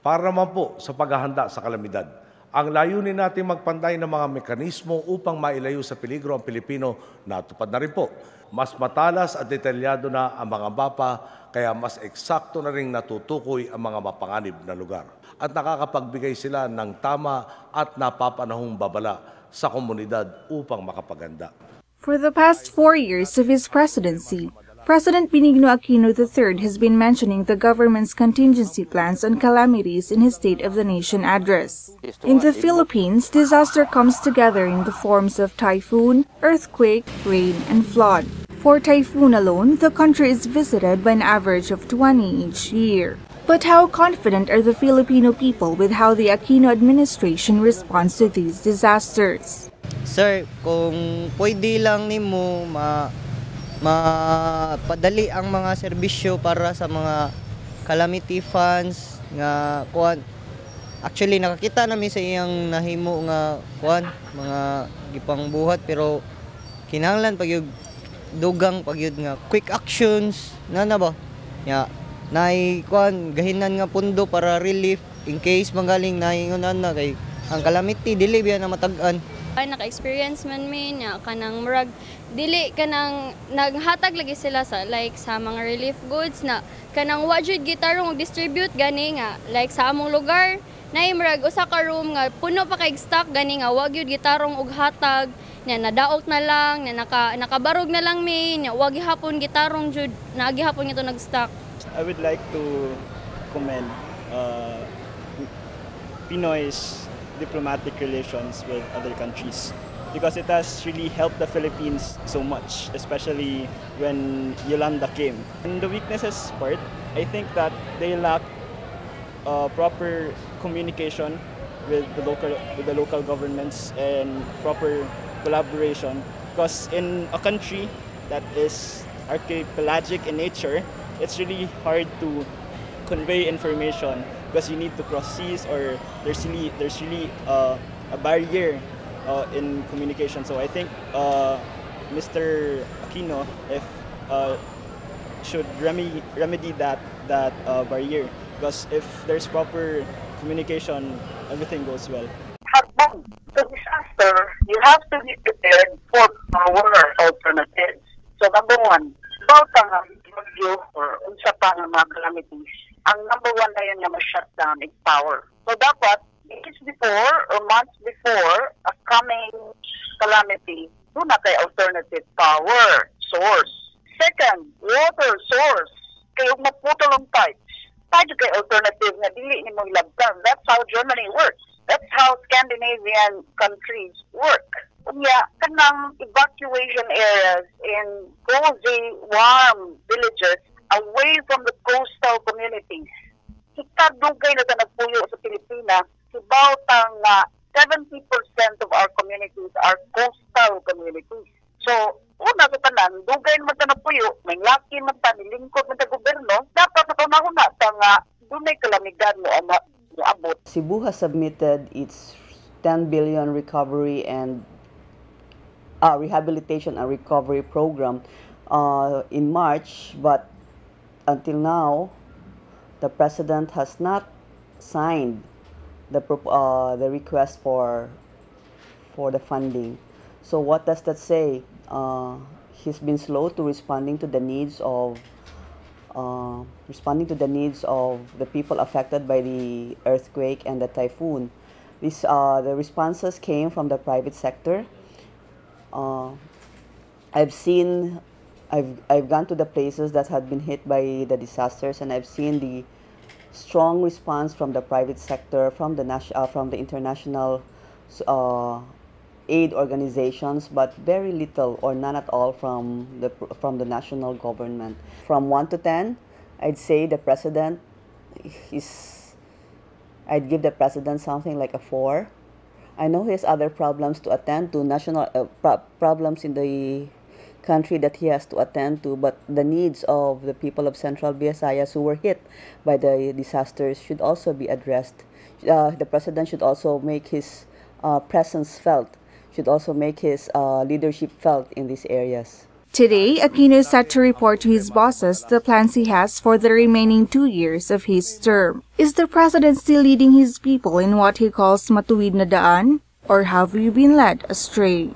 Para naman po sa paghahanda sa kalamidad, ang layunin natin magpantay ng mga mekanismo upang mailayo sa peligro ang Pilipino natupad na rin po. Mas matalas at detalyado na ang mga mapa, kaya mas eksakto na rin natutukoy ang mga mapanganib na lugar. At nakakapagbigay sila ng tama at napapanahong babala sa komunidad upang makapaganda. For the past 4 years of his presidency, President Benigno Aquino III has been mentioning the government's contingency plans on calamities in his State of the Nation address. In the Philippines, disaster comes together in the forms of typhoon, earthquake, rain, and flood. For typhoon alone, the country is visited by an average of 20 each year. But how confident are the Filipino people with how the Aquino administration responds to these disasters? Sir, kung pwede lang nimo mapadali ang mga serbisyo para sa mga calamity funds nga kuan. Actually nakakita namin sa iyang nahimo nga kuan mga gipang buhat, pero kinahanglan pag yung dugang pag yun nga quick actions na ba ya nay kuan gahinan nga pundo para relief in case manggaling naingonan na kay ang calamity dili biya na matag-an. Ay naka-experience man min nya kanang murag dili kanang naghatag lagi sila sa like sa mga relief goods na kanang wa jud gitarong og distribute gani nga like sa among lugar nay murag usa ka room nga puno pa kay stock gani nga wa gyud gitarong og hatag nya nadaot na lang nya nakabarog na lang mi nya wa gihapon gitarong jud na gihapon ito nag-stock. I would like to commend Pinoy's diplomatic relations with other countries because it has really helped the Philippines so much, especially when Yolanda came. In the weaknesses part, I think that they lack proper communication with the local governments and proper collaboration, because in a country that is archipelagic in nature, it's really hard to convey information because you need to cross seas, or there's really a barrier in communication. So I think Mr. Aquino should remedy that barrier, because if there's proper communication, everything goes well. Habang the disaster, you have to be prepared for power alternatives. So number one, about ang bagyo or unsa pa nga mga calamities, ang number one na yun na ma-shutdown is power. So dapat, days before or months before a coming calamity, do na kay alternative power source. Second, water source. Kaya maputol ang pipes, tayo kay alternative na dili ni mong labtan. That's how Germany works. That's how Scandinavian countries work. Unya, kanang evacuation areas in cozy, warm villages away from the coastal communities. Kita dugay na nagpuyo sa Pilipinas, about 70% of our communities are coastal communities. So, una sa tanan, dugay naman na nagpuyo, may laki man ta, nilingkod man ta gobyerno, dapat na panahuna ta nga dunay kalamidad mo abot. Cebu has submitted its 10 billion recovery and rehabilitation and recovery program in March, but until now, the president has not signed the request for the funding. So what does that say? He's been slow to responding to the needs of the people affected by the earthquake and the typhoon. The responses came from the private sector. I've gone to the places that had been hit by the disasters, and I've seen the strong response from the private sector, from the international aid organizations, but very little or none at all from the national government. From 1 to 10, I'd say the president I'd give the president something like a 4. I know he has other problems to attend to, national problems in the country that he has to attend to, but the needs of the people of Central Visayas who were hit by the disasters should also be addressed. The president should also make his presence felt, should also make his leadership felt in these areas. Today, Aquino is set to report to his bosses the plans he has for the remaining 2 years of his term. Is the president still leading his people in what he calls matuwid na daan? Or have we been led astray?